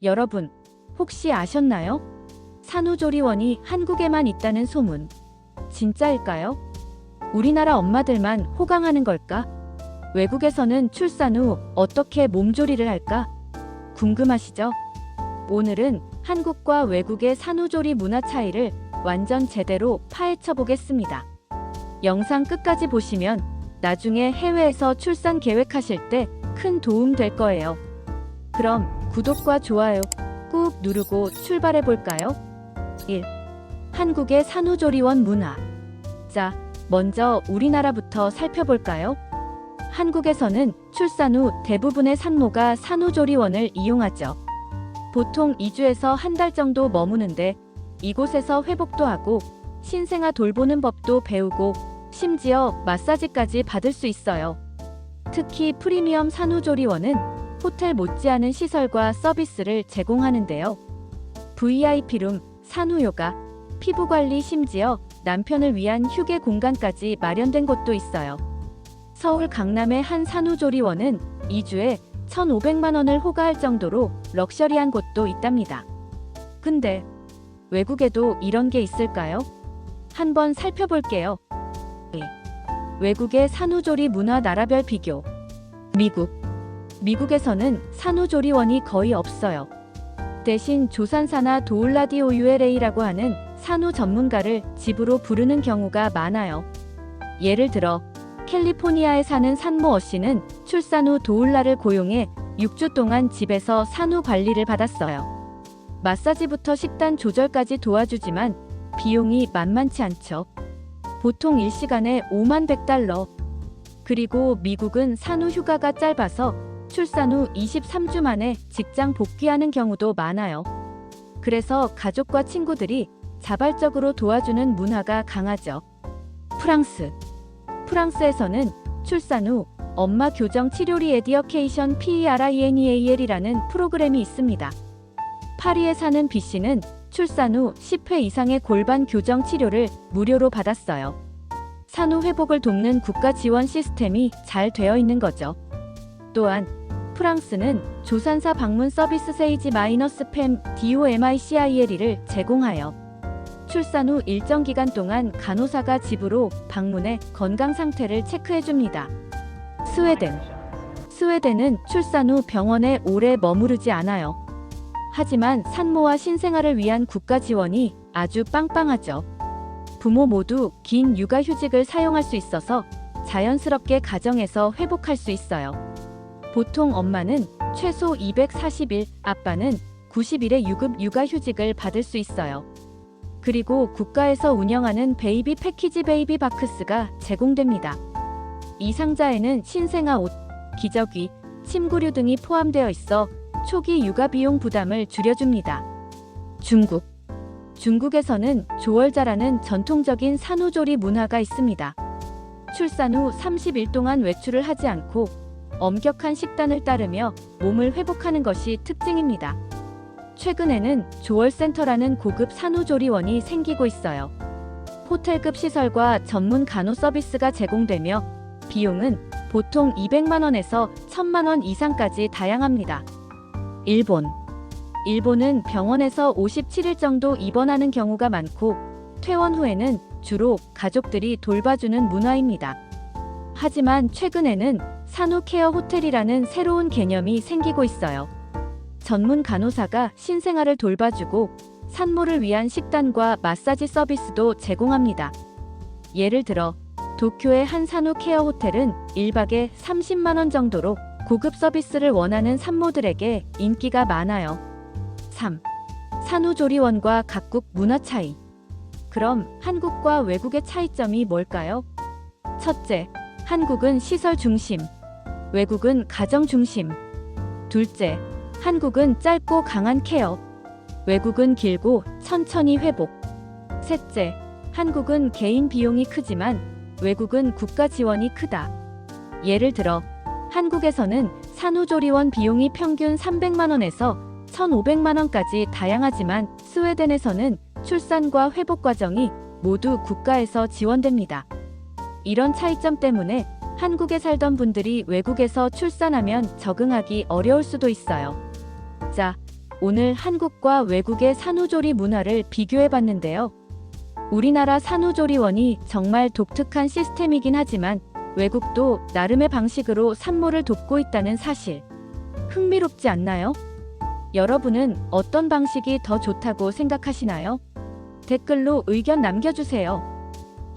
여러분, 혹시 아셨나요? 산후조리원이 한국에만 있다는 소문. 진짜일까요? 우리나라 엄마들만 호강하는 걸까? 외국에서는 출산 후 어떻게 몸조리를 할까? 궁금하시죠? 오늘은 한국과 외국의 산후조리 문화 차이를 완전 제대로 파헤쳐 보겠습니다. 영상 끝까지 보시면 나중에 해외에서 출산 계획하실 때 큰 도움 될 거예요. 그럼 구독과 좋아요 꾹 누르고 출발해 볼까요? 1. 한국의 산후조리원 문화. 자, 먼저 우리나라부터 살펴볼까요? 한국에서는 출산 후 대부분의 산모가 산후조리원을 이용하죠. 보통 2주에서 한 달 정도 머무는데 이곳에서 회복도 하고 신생아 돌보는 법도 배우고 심지어 마사지까지 받을 수 있어요. 특히 프리미엄 산후조리원은 호텔 못지않은 시설과 서비스를 제공하는데요. VIP룸, 산후요가, 피부관리 심지어 남편을 위한 휴게 공간까지 마련된 곳도 있어요. 서울 강남의 한 산후조리원은 2주에 1,500만 원을 호가할 정도로 럭셔리한 곳도 있답니다. 근데 외국에도 이런 게 있을까요? 한번 살펴볼게요. 외국의 산후조리 문화 나라별 비교. 미국에서는 산후조리원이 거의 없어요. 대신 조산사나 도울라디오 ULA라고 하는 산후 전문가를 집으로 부르는 경우가 많아요. 예를 들어 캘리포니아에 사는 산모 어씨는 출산 후 도울라를 고용해 6주 동안 집에서 산후 관리를 받았어요. 마사지부터 식단 조절까지 도와주지만 비용이 만만치 않죠. 보통 1시간에 $51,000. 그리고 미국은 산후 휴가가 짧아서 출산 후 23주 만에 직장 복귀하는 경우도 많아요. 그래서 가족과 친구들이 자발적으로 도와주는 문화가 강하죠. 프랑스에서는 출산 후 엄마 교정 치료 리에디어케이션 PERINEAL이라는 프로그램이 있습니다. 파리에 사는 B씨는 출산 후 10회 이상의 골반 교정 치료를 무료로 받았어요. 산후 회복을 돕는 국가 지원 시스템이 잘 되어 있는 거죠. 또한 프랑스는 조산사 방문 서비스 세이지 마이너스 팸 DOMICIL을 제공하여 출산 후 일정 기간 동안 간호사가 집으로 방문해 건강 상태를 체크해줍니다. 스웨덴은 출산 후 병원에 오래 머무르지 않아요. 하지만 산모와 신생아를 위한 국가 지원이 아주 빵빵하죠. 부모 모두 긴 육아휴직을 사용할 수 있어서 자연스럽게 가정에서 회복할 수 있어요. 보통 엄마는 최소 240일, 아빠는 90일의 유급 육아휴직을 받을 수 있어요. 그리고 국가에서 운영하는 베이비 패키지 베이비 바크스가 제공됩니다. 이 상자에는 신생아 옷, 기저귀, 침구류 등이 포함되어 있어 초기 육아 비용 부담을 줄여줍니다. 중국에서는 조월자라는 전통적인 산후조리 문화가 있습니다. 출산 후 30일 동안 외출을 하지 않고 엄격한 식단을 따르며 몸을 회복하는 것이 특징입니다. 최근에는 조월센터라는 고급 산후조리원이 생기고 있어요. 호텔급 시설과 전문 간호 서비스가 제공되며 비용은 보통 200만 원에서 1,000만 원 이상까지 다양합니다. 일본은 병원에서 57일 정도 입원하는 경우가 많고 퇴원 후에는 주로 가족들이 돌봐주는 문화입니다. 하지만 최근에는 산후케어 호텔이라는 새로운 개념이 생기고 있어요. 전문 간호사가 신생아를 돌봐주고 산모를 위한 식단과 마사지 서비스도 제공합니다. 예를 들어 도쿄의 한 산후케어 호텔은 1박에 30만 원 정도로 고급 서비스를 원하는 산모들에게 인기가 많아요. 3. 산후조리원과 각국 문화 차이. 그럼 한국과 외국의 차이점이 뭘까요? 첫째, 한국은 시설 중심, 외국은 가정 중심. 둘째, 한국은 짧고 강한 케어, 외국은 길고 천천히 회복. 셋째, 한국은 개인 비용이 크지만 외국은 국가 지원이 크다. 예를 들어 한국에서는 산후조리원 비용이 평균 300만 원에서 1,500만 원까지 다양하지만 스웨덴에서는 출산과 회복 과정이 모두 국가에서 지원됩니다. 이런 차이점 때문에 한국에 살던 분들이 외국에서 출산하면 적응하기 어려울 수도 있어요. 자, 오늘 한국과 외국의 산후조리 문화를 비교해 봤는데요. 우리나라 산후조리원이 정말 독특한 시스템이긴 하지만 외국도 나름의 방식으로 산모를 돕고 있다는 사실. 흥미롭지 않나요? 여러분은 어떤 방식이 더 좋다고 생각하시나요? 댓글로 의견 남겨주세요.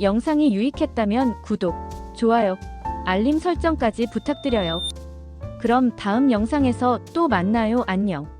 영상이 유익했다면 구독, 좋아요, 알림 설정까지 부탁드려요. 그럼 다음 영상에서 또 만나요. 안녕.